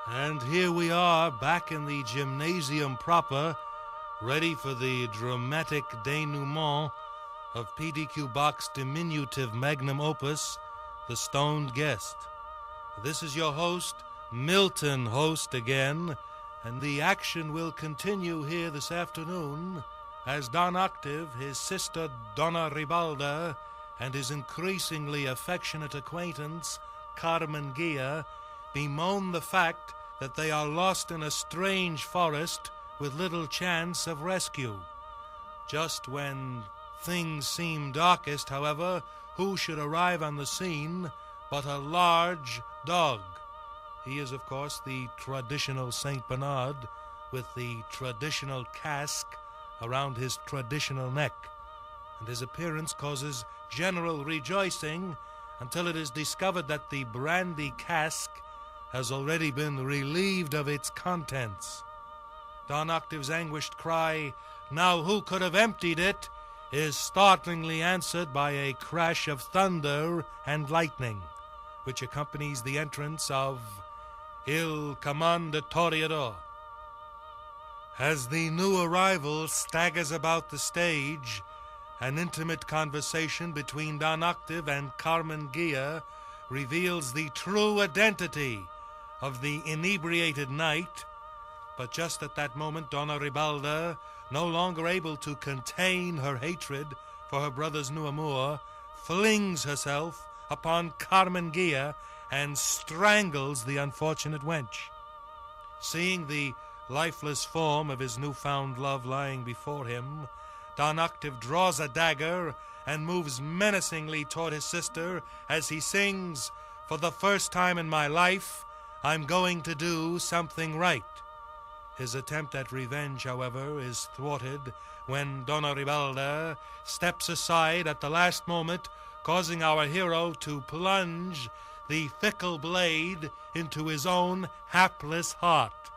And here we are, back in the gymnasium proper, ready for the dramatic denouement of P.D.Q. Bach's diminutive magnum opus, The Stoned Guest. This is your host, Milton Host again, and the action will continue here this afternoon as Don Octave, his sister Donna Ribalda, and his increasingly affectionate acquaintance, Carmen Ghia, bemoan the fact that they are lost in a strange forest with little chance of rescue. Just when things seem darkest, however, who should arrive on the scene but a large dog? He is, of course, the traditional Saint Bernard with the traditional casque around his traditional neck, and his appearance causes general rejoicing until it is discovered that the brandy cask has already been relieved of its contents. Don Octave's anguished cry, "Now who could have emptied it?" is startlingly answered by a crash of thunder and lightning, which accompanies the entrance of Il Commendatore. As the new arrival staggers about the stage, an intimate conversation between Don Octave and Carmen Ghia reveals the true identity of the inebriated knight. But just at that moment, Donna Ribalda, no longer able to contain her hatred for her brother's new amour, flings herself upon Carmen Ghia and strangles the unfortunate wench. Seeing the lifeless form of his newfound love lying before him, Don Octave draws a dagger and moves menacingly toward his sister as he sings, "For the first time in my life, I'm going to do something right." His attempt at revenge, however, is thwarted when Donna Ribalda steps aside at the last moment, causing our hero to plunge the fickle blade into his own hapless heart.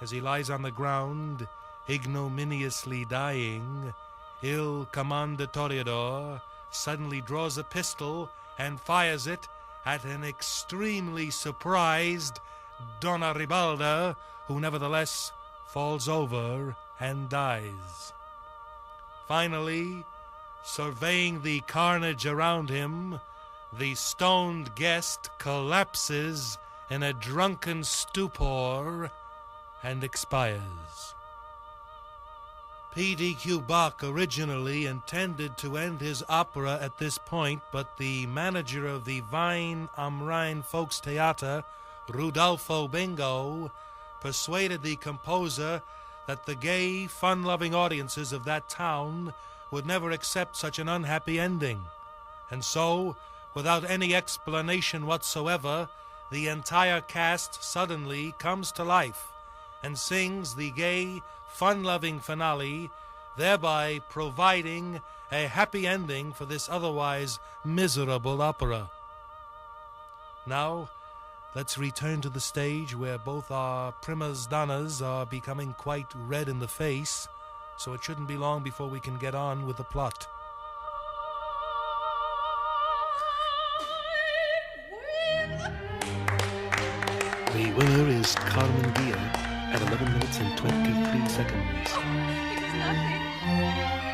As he lies on the ground, ignominiously dying, Il Commendatore suddenly draws a pistol and fires it at an extremely surprised Donna Ribalda, who nevertheless falls over and dies. Finally, surveying the carnage around him, the stoned guest collapses in a drunken stupor and expires. P.D.Q. Bach originally intended to end his opera at this point, but the manager of the Wein am Rhein Volkstheater, Rudolfo Bingo, persuaded the composer that the gay, fun-loving audiences of that town would never accept such an unhappy ending. And so, without any explanation whatsoever, the entire cast suddenly comes to life and sings the gay, fun-loving finale, thereby providing a happy ending for this otherwise miserable opera. Now, let's return to the stage where both our primas donnas are becoming quite red in the face, so it shouldn't be long before we can get on with the plot. The winner is Carmen Ghia at 11 minutes and 23 seconds. Because nothing.